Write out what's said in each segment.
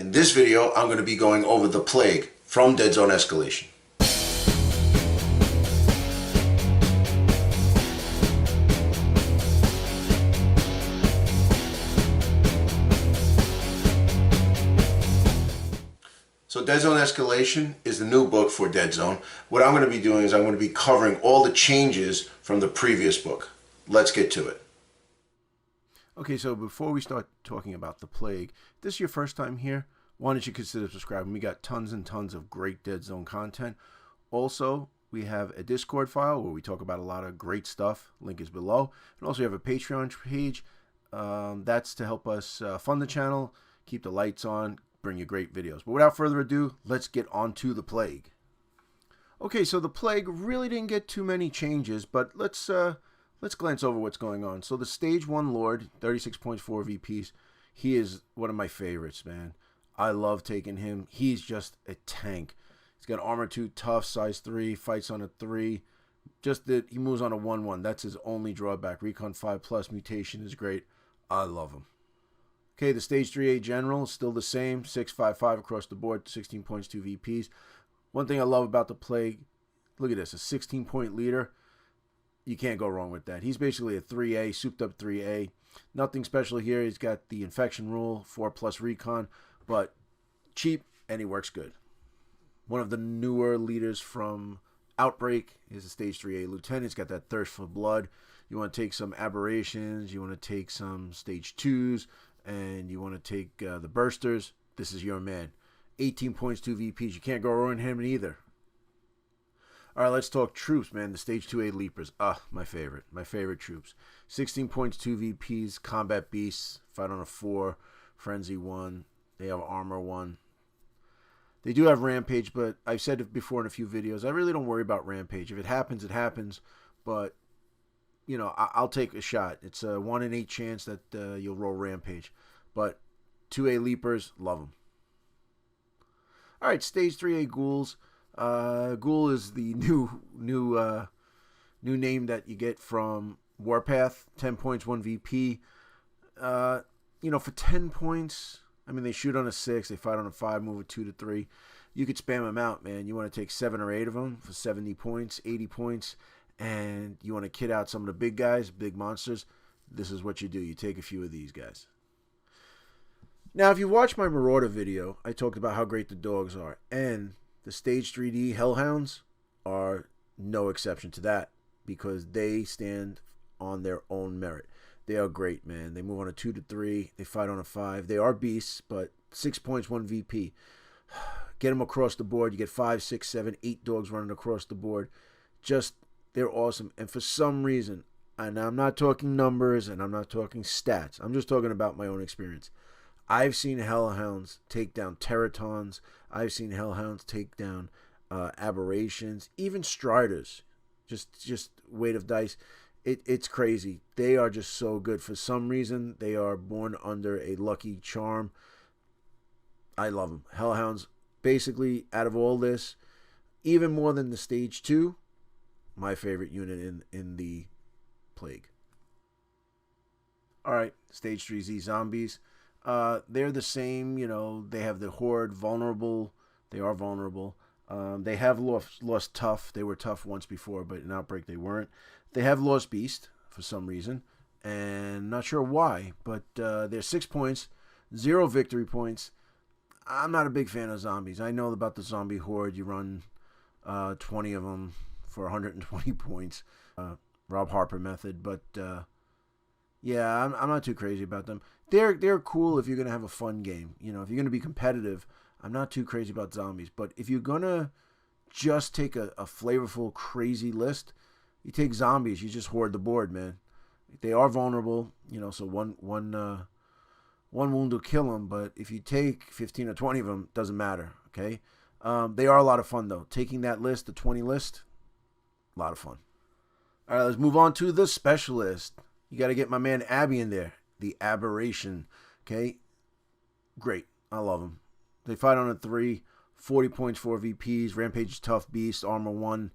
In this video, I'm going to be going over the Plague from Deadzone Escalation. So Deadzone Escalation is the new book for Deadzone. What I'm going to be doing is I'm going to be covering all the changes from the previous book. Let's get to it. Okay, so before we start talking about the Plague, if this is your first time here, why don't you consider subscribing? We got tons and tons of great Deadzone content. Also, we have a Discord file where we talk about a lot of great stuff. Link is below. And also, we have a Patreon page. That's to help us fund the channel, keep the lights on, bring you great videos. But without further ado, let's get on to the Plague. Okay, so the Plague really didn't get too many changes, but let's glance over what's going on. So the Stage 1 Lord, 36.4 VPs, he is one of my favorites, man. I love taking him. He's just a tank. He's got armor 2, tough, size 3, fights on a 3. Just that he moves on a 1-1. That's his only drawback. Recon 5+, mutation is great. I love him. Okay, the Stage 3A General is still the same. 6.55 across the board, 16 points, 2 VPs. One thing I love about the Plague, look at this, a 16-point leader. You can't go wrong with that. He's basically a 3A, souped up 3A. Nothing special here. He's got the infection rule, 4+ recon, but cheap, and he works good. One of the newer leaders from Outbreak is a Stage 3A Lieutenant. He's got that thirst for blood. You want to take some aberrations, you want to take some Stage 2s, and you want to take the bursters. This is your man. 18 points, 2 VPs. You can't go wrong with him either. All right, let's talk troops, man. The Stage 2A Leapers. My favorite. My favorite troops. 16 points, 2 VPs, Combat Beasts, fight on a 4, Frenzy 1. They have Armor 1. They do have Rampage, but I've said it before in a few videos. I really don't worry about Rampage. If it happens, it happens. But, you know, I'll take a shot. It's a 1 in 8 chance that you'll roll Rampage. But 2A Leapers, love them. All right, Stage 3A Ghouls. Ghoul is the new name that you get from Warpath. 10 points, 1 VP. You know, for 10 points, I mean, they shoot on a 6, they fight on a 5, move a 2 to 3. You could spam them out, man. You want to take 7 or 8 of them for 70 points, 80 points, and you want to kid out some of the big guys, big monsters. This is what you do. You take a few of these guys. Now, if you watch my Marauder video, I talked about how great the dogs are, and the Stage 3D Hellhounds are no exception to that because they stand on their own merit. They are great, man. They move on a 2 to 3. They fight on a 5. They are beasts, but 6 points, 1 VP. Get them across the board. You get 5, 6, 7, 8 dogs running across the board. Just, they're awesome. And for some reason, and I'm not talking numbers and I'm not talking stats. I'm just talking about my own experience. I've seen Hellhounds take down Teratons. I've seen Hellhounds take down aberrations, even Striders. Just weight of dice. It's crazy. They are just so good. For some reason, they are born under a lucky charm. I love them. Hellhounds, basically, out of all this, even more than the Stage 2, my favorite unit in the Plague. All right, Stage 3Z Zombies. They're the same, you know, they have the Horde vulnerable. They are vulnerable. They have lost tough. They were tough once before, but in Outbreak they weren't. They have lost Beast for some reason, and not sure why, but they're 6 points, 0 victory points. I'm not a big fan of zombies. I know about the zombie horde. You run 20 of them for 120 points. Rob Harper method, but yeah, I'm not too crazy about them. They're cool if you're going to have a fun game. You know, if you're going to be competitive, I'm not too crazy about zombies. But if you're going to just take a flavorful, crazy list, you take zombies. You just hoard the board, man. They are vulnerable, you know, so one wound will kill them. But if you take 15 or 20 of them, doesn't matter, okay? They are a lot of fun, though. Taking that list, the 20 list, a lot of fun. All right, let's move on to the specialist. You got to get my man Abby in there. The Aberration, okay? Great. I love him. They fight on a 3, 40 points, 4 VPs. Rampage is tough beast, armor 1.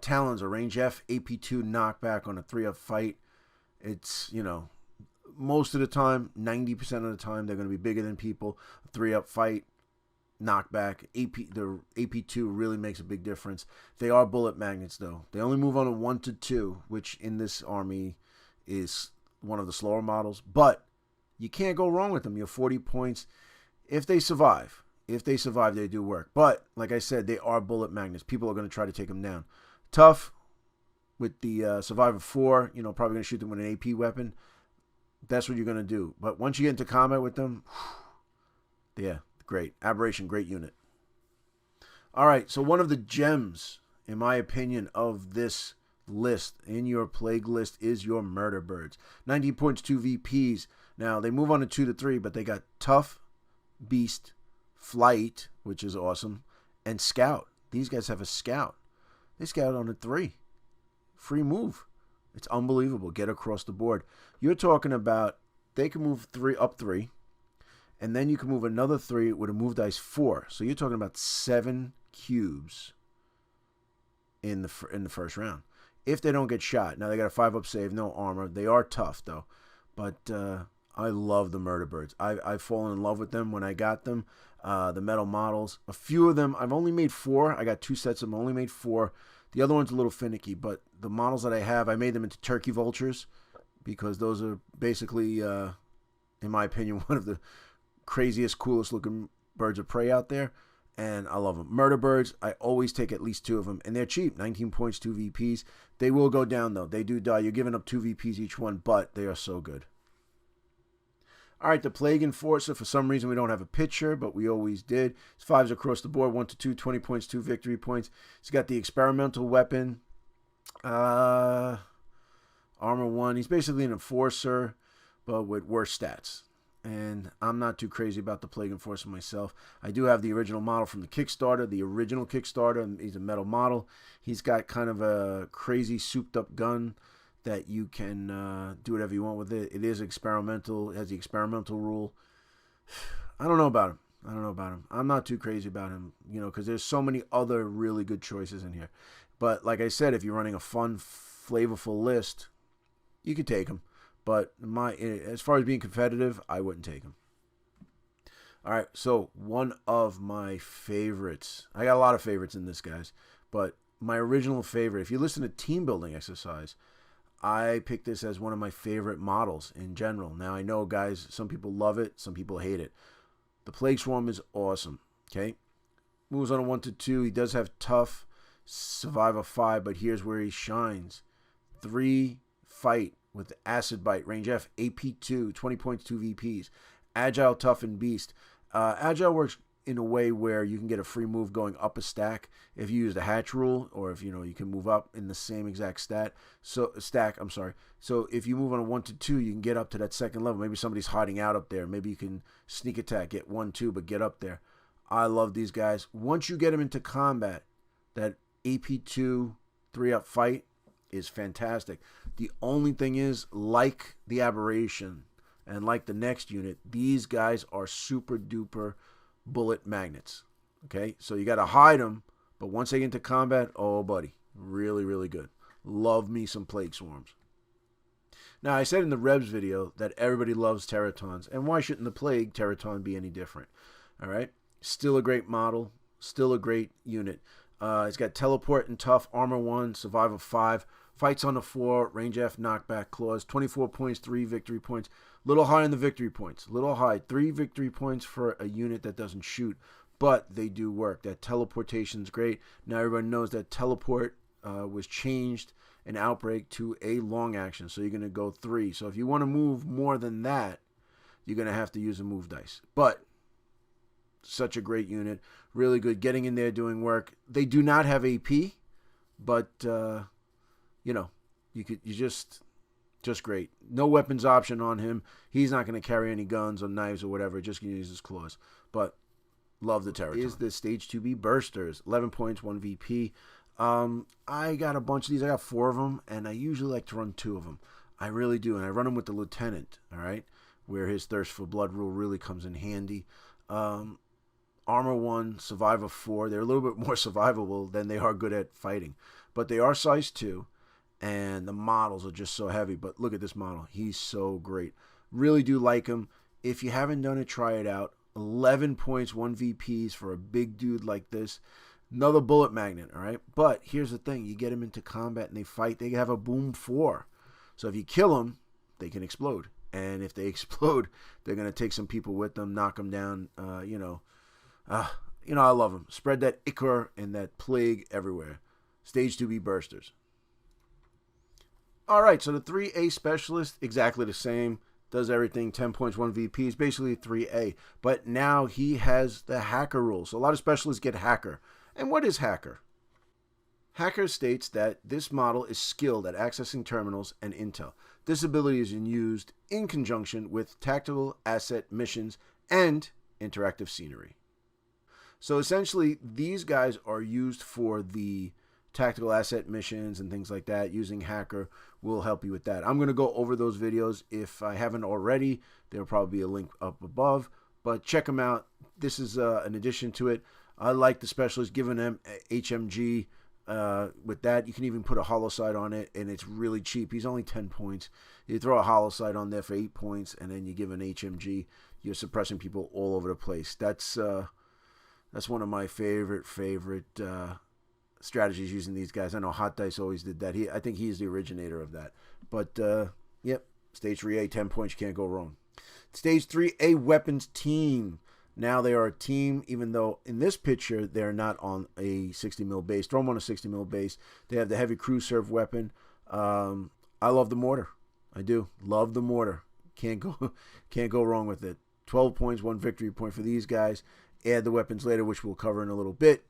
Talons are range F, AP2 knockback on a 3-up fight. It's, you know, most of the time, 90% of the time, they're going to be bigger than people. 3-up fight, knockback. The AP2 really makes a big difference. They are bullet magnets, though. They only move on a 1 to 2, which in this army is one of the slower models. But you can't go wrong with them. You have 40 points if they survive. If they survive, they do work. But, like I said, they are bullet magnets. People are going to try to take them down. Tough with the Survivor 4, you know, probably going to shoot them with an AP weapon. That's what you're going to do. But once you get into combat with them, yeah, great. Aberration, great unit. All right, so one of the gems, in my opinion, of this list, in your plague list, is your Murder Birds. 19 points, 2 VPs. Now, they move on to 2 to 3, but they got Tough, Beast, Flight, which is awesome, and Scout. These guys have a Scout. They scout on a 3. Free move. It's unbelievable. Get across the board. You're talking about they can move 3, and then you can move another 3 with a move dice 4. So you're talking about 7 cubes in the first round. If they don't get shot. Now they got a 5-up save, no armor. They are tough though. But I love the Murder Birds. I've fallen in love with them when I got them. The metal models. A few of them, I've only made 4. I got 2 sets of them, only made 4. The other one's a little finicky, but the models that I have, I made them into turkey vultures because those are basically, in my opinion, one of the craziest, coolest looking birds of prey out there, and I love them. Murder Birds, I always take at least 2 of them, and they're cheap, 19 points, 2 VPs. They will go down, though. They do die. You're giving up 2 VPs each one, but they are so good. All right, the Plague Enforcer, for some reason we don't have a picture, but we always did. It's 5s across the board, 1 to 2, 20 points, 2 victory points. He's got the experimental weapon, armor 1. He's basically an enforcer, but with worse stats. And I'm not too crazy about the Plague Enforcer myself. I do have the original model from the Kickstarter, and he's a metal model. He's got kind of a crazy souped-up gun that you can do whatever you want with it. It is experimental. It has the experimental rule. I don't know about him. I'm not too crazy about him, you know, because there's so many other really good choices in here. But like I said, if you're running a fun, flavorful list, you could take him. But as far as being competitive, I wouldn't take him. All right, so one of my favorites. I got a lot of favorites in this, guys. But my original favorite, if you listen to Team Building Exercise, I picked this as one of my favorite models in general. Now, I know, guys, some people love it, some people hate it. The Plague Swarm is awesome, okay? Moves on a 1 to 2. He does have Tough, Survive a 5, but here's where he shines. 3 fight with Acid Bite, range F, AP2, 20 points, 2 VPs. Agile, Tough, and Beast. Agile works in a way where you can get a free move going up a stack if you use the hatch rule, or if you can move up in the same exact stack. So if you move on a 1 to 2, you can get up to that second level. Maybe somebody's hiding out up there. Maybe you can sneak attack, get 1, 2, but get up there. I love these guys. Once you get them into combat, that AP2 3-up fight is fantastic. The only thing is, like the Aberration and like the next unit, these guys are super duper bullet magnets. Okay, so you got to hide them, but once they get into combat, oh buddy, really, really good. Love me some Plague Swarms. Now, I said in the Rebs video that everybody loves Teratons, and why shouldn't the Plague Teraton be any different? All right, still a great model, still a great unit. It's got Teleport and Tough, Armor 1, Survival 5, Fights on the 4, Range F, Knockback, Claws, 24 points, 3 victory points. Little high in the victory points. Little high. 3 victory points for a unit that doesn't shoot, but they do work. That teleportation's great. Now everybody knows that teleport was changed in Outbreak to a long action, so you're going to go 3. So if you want to move more than that, you're going to have to use a move dice. But such a great unit. Really good. Getting in there, doing work. They do not have AP, but, you just great. No weapons option on him. He's not going to carry any guns or knives or whatever. Just going to use his claws. But love the Teraton. Is the Stage 2B Bursters. 11 points, 1 VP. I got a bunch of these. I got 4 of them, and I usually like to run 2 of them. I really do, and I run them with the Lieutenant, all right, where his Thirst for Blood rule really comes in handy. Armor 1, Survivor 4. They're a little bit more survivable than they are good at fighting. But they are size 2, and the models are just so heavy. But look at this model. He's so great. Really do like him. If you haven't done it, try it out. 11 points, 1 VPs for a big dude like this. Another bullet magnet, all right? But here's the thing. You get them into combat and they fight, they have a boom 4. So if you kill them, they can explode. And if they explode, they're going to take some people with them, knock them down. I love them. Spread that ichor and that plague everywhere. Stage 2B bursters. All right, so the 3A specialist, exactly the same. Does everything, 10 points, 1 VP. Is basically 3A. But now he has the hacker rules. So a lot of specialists get hacker. And what is hacker? Hacker states that this model is skilled at accessing terminals and intel. This ability is used in conjunction with tactical asset missions and interactive scenery. So essentially, these guys are used for the tactical asset missions and things like that. Using hacker will help you with that. I'm going to go over those videos. If I haven't already, there will probably be a link up above. But check them out. This is an addition to it. I like the specialist giving them HMG. With that, you can even put a hollow sight on it, and it's really cheap. He's only 10 points. You throw a hollow sight on there for 8 points, and then you give an HMG. You're suppressing people all over the place. That's one of my favorite strategies using these guys. I know Hot Dice always did that. I think he's the originator of that. But yep, Stage 3A, 10 points, you can't go wrong. Stage 3A weapons team. Now they are a team, even though in this picture they're not on a 60 mil base. Throw them on a 60 mil base. They have the heavy crew serve weapon. I love the mortar. I do love the mortar. Can't go wrong with it. 12 points, 1 victory point for these guys. Add the weapons later, which we'll cover in a little bit.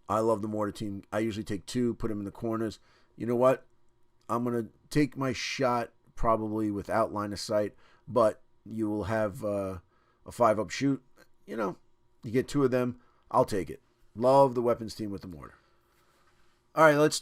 I love the mortar team. I usually take 2, put them in the corners. You know what? I'm gonna take my shot probably without line of sight, but you will have a 5-up shoot. You know, you get 2 of them. I'll take it. Love the weapons team with the mortar. All right, let's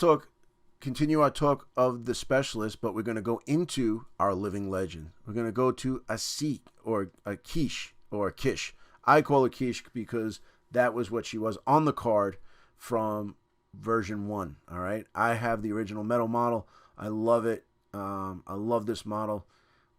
continue our talk of the specialist, but we're going to go into our living legend. We're going to go to a Seek or a Quiche or a Kish. I call her Quiche because that was what she was on the card from version 1. All right, I have the original metal model. I love it. I love this model.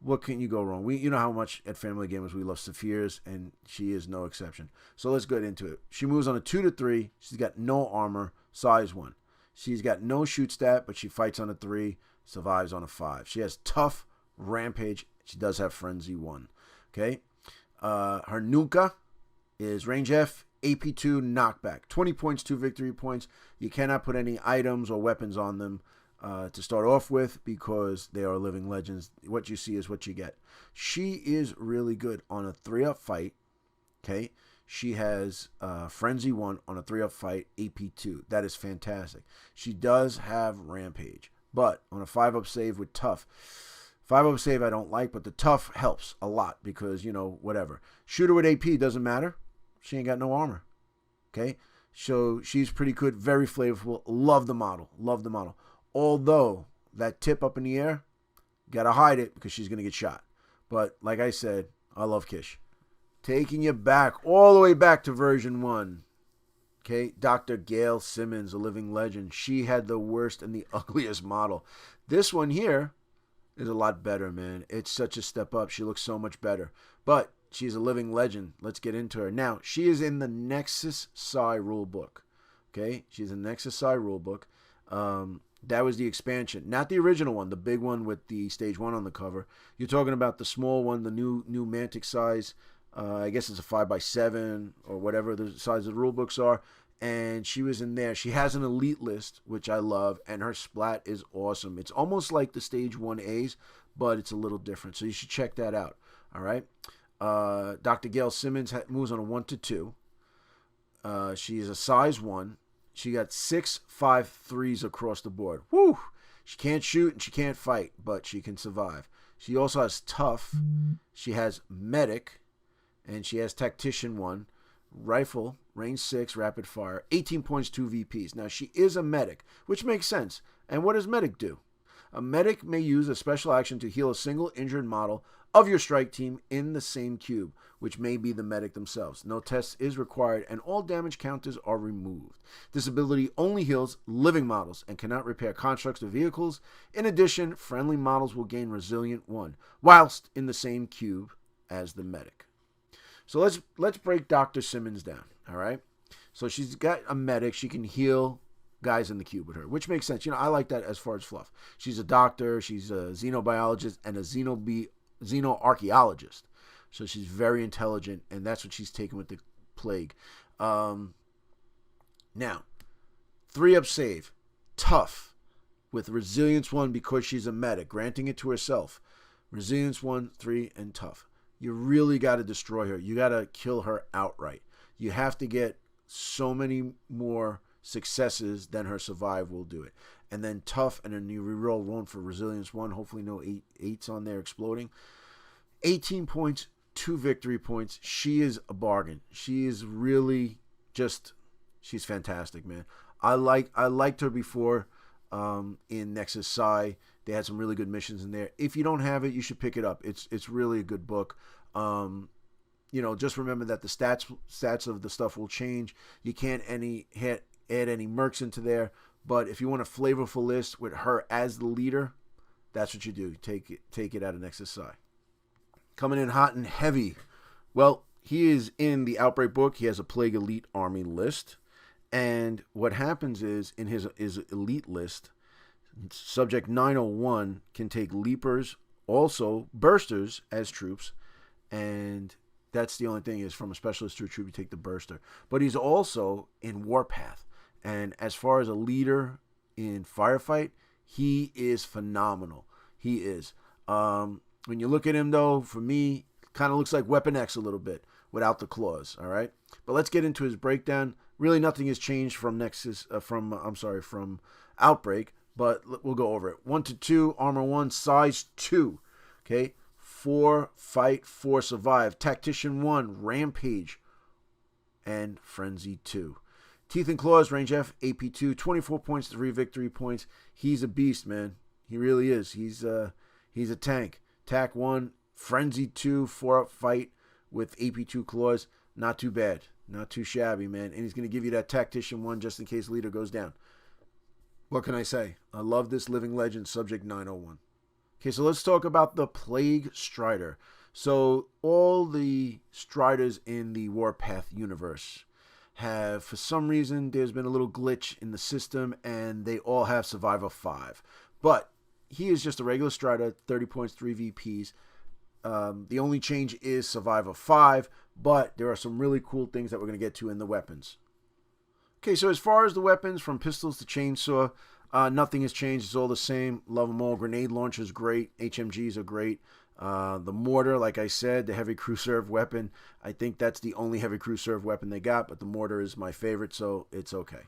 What can you go wrong? You know how much at Family Gamers we love Saphirs, and she is no exception. So let's get into it. She moves on a 2-3. She's got no armor, size 1. She's got no shoot stat, but she fights on a 3, survives on a 5. She has tough, rampage. She does have frenzy 1. Okay. Her Nuka is range F, AP2, knockback. 20 points, 2 victory points. You cannot put any items or weapons on them to start off with because they are living legends. What you see is what you get. She is really good on a 3-up fight. Okay. She has Frenzy 1 on a 3-up fight, AP2. That is fantastic. She does have Rampage, but on a 5-up save with Tough. 5-up save I don't like, but the Tough helps a lot because, whatever. Shooter with AP doesn't matter. She ain't got no armor. Okay. So she's pretty good, very flavorful. Love the model. Love the model. Although that tip up in the air, gotta hide it because she's gonna get shot. But like I said, I love Kish. Taking you back, all the way back to version 1. Okay, Dr. Gayle Simmonds, a living legend. She had the worst and the ugliest model. This one here is a lot better, man. It's such a step up. She looks so much better. But she's a living legend. Let's get into her. Now, she is in the Nexus Psi rulebook. Okay, she's in the Nexus Psi rulebook. That was the expansion, not the original one, the big one with the stage 1 on the cover. You're talking about the small one, the new Mantic size. I guess it's a 5x7 or whatever the size of the rule books are. And she was in there. She has an elite list, which I love, and her splat is awesome. It's almost like the stage 1As, but it's a little different. So you should check that out. All right. Dr. Gayle Simmonds moves on a 1-2. She is a size 1. She got 6 5-3s across the board. Woo! She can't shoot and she can't fight, but she can survive. She also has Tough. She has Medic. And she has Tactician 1. Rifle, range 6, rapid fire. 18 points, 2 VPs. Now, she is a Medic, which makes sense. And what does Medic do? A medic may use a special action to heal a single injured model of your strike team in the same cube, which may be the medic themselves. No test is required, and all damage counters are removed. This ability only heals living models and cannot repair constructs or vehicles. In addition, friendly models will gain Resilient 1, whilst in the same cube as the medic. So let's break Dr. Simmonds down, all right? So she's got a medic. She can heal guys in the cube with her, which makes sense. I like that as far as fluff. She's a doctor, she's a xenobiologist, and a xenoarchaeologist. So she's very intelligent, and that's what she's taking with the plague. Now, 3-up save. Tough. With Resilience 1 because she's a medic, granting it to herself. Resilience 1, 3, and tough. You really got to destroy her. You got to kill her outright. You have to get so many more successes than her survive will do it. And then tough, and then you reroll 1 for Resilience 1. Hopefully no 8s on there exploding. 18 points, 2 victory points. She is a bargain. She is really she's fantastic, man. I liked her before in Nexus Psi. They had some really good missions in there. If you don't have it, you should pick it up. It's really a good book. Just remember that the stats of the stuff will change. You can't add any Mercs into there. But if you want a flavorful list with her as the leader, that's what you do. Take it out of Nexus Psi. Coming in hot and heavy. Well, he is in the Outbreak book. He has a Plague Elite Army list. And what happens is, in his elite list, Subject 901 can take Leapers, also Bursters as troops. And that's the only thing is, from a Specialist to a troop, you take the Burster. But he's also in Warpath. And as far as a leader in Firefight, he is phenomenal. He is. When you look at him, though, for me, kind of looks like Weapon X a little bit without the claws. All right, but let's get into his breakdown. Really, nothing has changed from from Outbreak, but we'll go over it. 1 to 2, armor 1, size 2. Okay, 4 fight, 4 survive. Tactician 1, rampage, and frenzy 2. Teeth and Claws, range F, AP 2, 24 points, 3 victory points. He's a beast, man. He really is. He's a tank. Tac 1, Frenzy 2, 4-up fight with AP 2 Claws. Not too bad. Not too shabby, man. And he's going to give you that Tactician 1 just in case leader goes down. What can I say? I love this living legend, Subject 901. Okay, so let's talk about the Plague Strider. So all the Striders in the Warpath universe have, for some reason, there's been a little glitch in the system, and they all have Survivor 5. But he is just a regular Strider, 30 points, 3 VPs. The only change is Survivor 5, but there are some really cool things that we're going to get to in the weapons. Okay, so as far as the weapons, from pistols to chainsaw, nothing has changed. It's all the same. Love them all. Grenade launcher's great. HMGs are great. The mortar, like I said, the heavy crew serve weapon. I think that's the only heavy crew serve weapon they got, but the mortar is my favorite, so it's okay.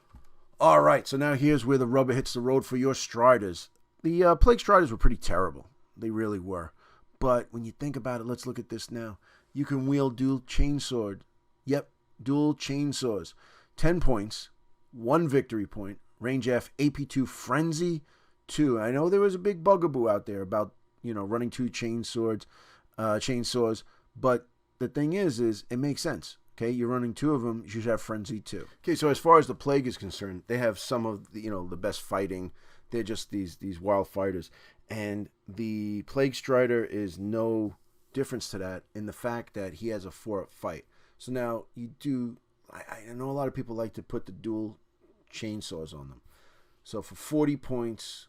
All right, so now here's where the rubber hits the road for your Striders. The Plague Striders were pretty terrible. They really were. But when you think about it, let's look at this now. You can wield dual chainsword. Yep, dual chainsaws. 10 points, 1 victory point, range F, AP2, frenzy 2. I know there was a big bugaboo out there about, running 2 chainsaws, but the thing is it makes sense. Okay, you're running 2 of them, you should have frenzy 2. Okay, so as far as the Plague is concerned, they have some of the, the best fighting. They're just these wild fighters. And the Plague Strider is no difference to that in the fact that he has a 4-up fight. So now you do, I know a lot of people like to put the dual chainsaws on them. So for 40 points,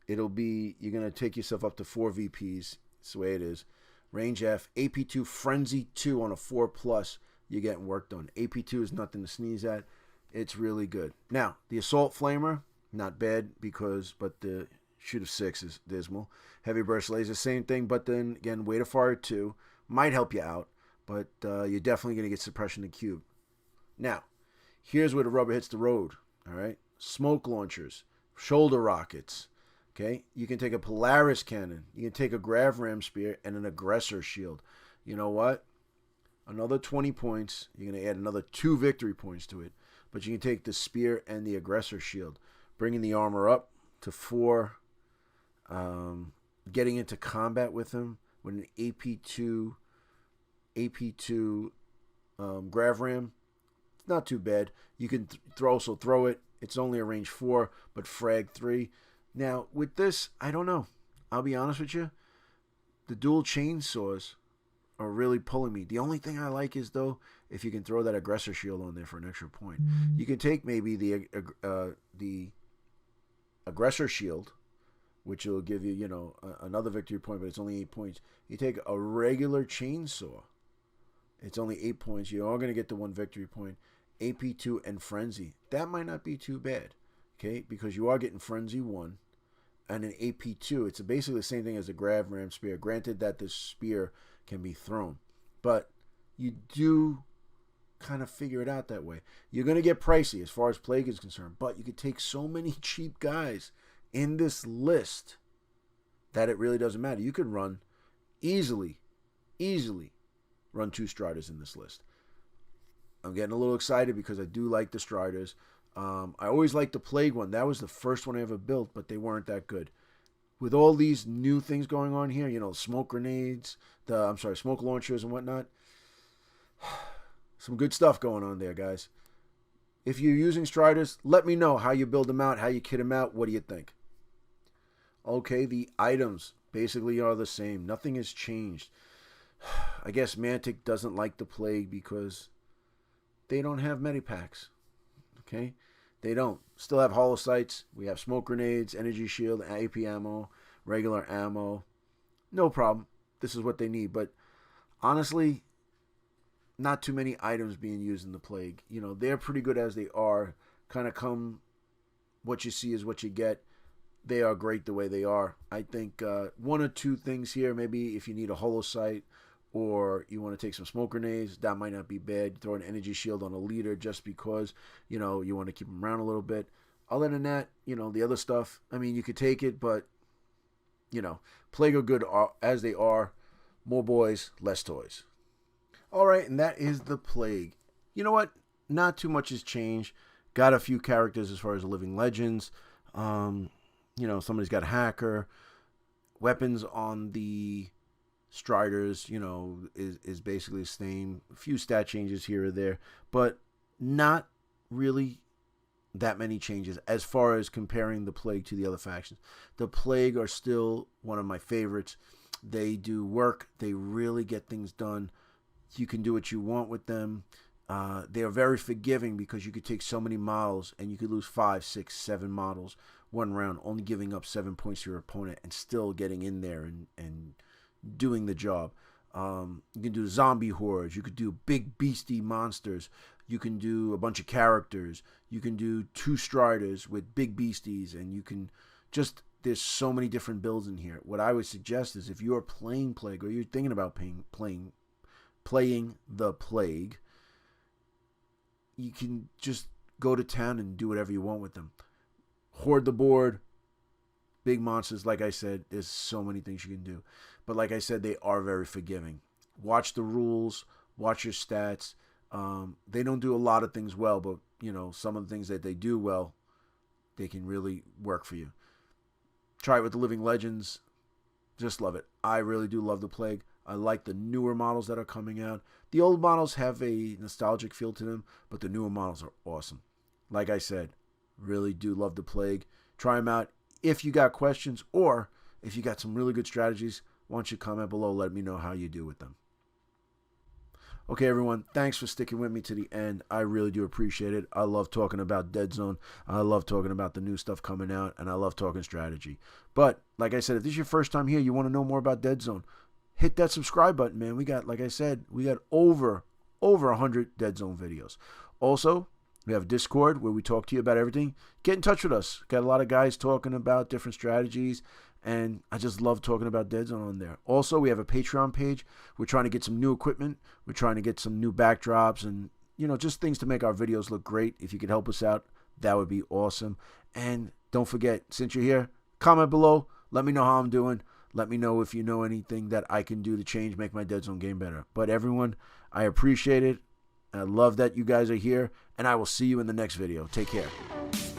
you're going to take yourself up to 4 VPs. That's the way it is. Range F, AP2, Frenzy 2 on a 4+, you're getting work done. AP2 is nothing to sneeze at. It's really good. Now, the Assault Flamer, not bad but the Shoot of 6 is dismal. Heavy Burst Laser, same thing, but then again, Weight of Fire 2 might help you out, but you're definitely going to get Suppression to Cube. Now, here's where the rubber hits the road, all right? Smoke launchers, shoulder rockets, okay? You can take a Polaris cannon, you can take a Grav Ram Spear, and an Aggressor Shield. You know what? Another 20 points, you're going to add another 2 victory points to it, but you can take the Spear and the Aggressor Shield, bringing the armor up to 4 Getting into combat with him with an AP2 grav ram, it's not too bad. You can throw it. It's only a range 4, but frag 3. Now with this, I don't know. I'll be honest with you. The dual chainsaws are really pulling me. The only thing I like is, though, if you can throw that aggressor shield on there for an extra point. You can take maybe the aggressor shield, which will give you, another victory point, but it's only 8 points. You take a regular chainsaw, it's only 8 points. You are going to get the 1 victory point. AP2 and Frenzy. That might not be too bad, okay? Because you are getting Frenzy 1 and an AP2. It's basically the same thing as a Grav Ram Spear. Granted that this spear can be thrown, but you do kind of figure it out that way. You're going to get pricey as far as Plague is concerned, but you could take so many cheap guys in this list that it really doesn't matter. You could run easily run 2 Striders in this list. I'm getting a little excited because I do like the Striders. I always liked the Plague one. That was the first one I ever built, but they weren't that good. With all these new things going on here, smoke grenades, smoke launchers and whatnot. Some good stuff going on there, guys. If you're using Striders, let me know how you build them out, how you kit them out. What do you think? Okay, the items basically are the same. Nothing has changed. I guess Mantic doesn't like the Plague because they don't have medipacks. Okay? They don't. Still have hollow sights. We have smoke grenades, energy shield, AP ammo, regular ammo. No problem. This is what they need. But honestly, not too many items being used in the Plague. They're pretty good as they are. Kind of come, what you see is what you get. They are great the way they are. I think 1 or 2 things here. Maybe if you need a hollow sight or you want to take some smoke grenades, that might not be bad. Throw an energy shield on a leader just because, you want to keep them around a little bit. Other than that, the other stuff, you could take it, but, Plague are good as they are. More boys, less toys. All right, and that is the Plague. You know what? Not too much has changed. Got a few characters as far as living legends. Somebody's got a hacker. Weapons on the Striders, is basically the same. A few stat changes here or there, but not really that many changes as far as comparing the Plague to the other factions. The Plague are still one of my favorites. They do work. They really get things done. You can do what you want with them. They are very forgiving because you could take so many models and you could lose 5, 6, 7 models one round, only giving up 7 points to your opponent and still getting in there and doing the job. You can do zombie hordes. You could do big beastie monsters. You can do a bunch of characters. You can do 2 Striders with big beasties, and you can just, there's so many different builds in here. What I would suggest is if you are playing Plague or you're thinking about playing the Plague, you can just go to town and do whatever you want with them. Hoard the board, big monsters. Like I said, there's so many things you can do. But like I said, they are very forgiving. Watch the rules, watch your stats. They don't do a lot of things well, but some of the things that they do well, they can really work for you. Try it with the living legends. Just love it. I really do love the Plague. I like the newer models that are coming out. The old models have a nostalgic feel to them, but the newer models are awesome. Like I said, really do love the Plague. Try them out. If you got questions or if you got some really good strategies, why don't you comment below, let me know how you do with them. Okay, everyone, thanks for sticking with me to the end. I really do appreciate it. I love talking about Deadzone. I love talking about the new stuff coming out, and I love talking strategy. But, like I said, if this is your first time here, you want to know more about Deadzone, hit that subscribe button, man. We got, like I said, we got over 100 Deadzone videos. Also, we have Discord where we talk to you about everything. Get in touch with us. Got a lot of guys talking about different strategies, and I just love talking about Deadzone on there. Also, we have a Patreon page. We're trying to get some new equipment. We're trying to get some new backdrops and, just things to make our videos look great. If you could help us out, that would be awesome. And don't forget, since you're here, comment below. Let me know how I'm doing. Let me know if you know anything that I can do to change, make my Deadzone game better. But everyone, I appreciate it. I love that you guys are here, and I will see you in the next video. Take care.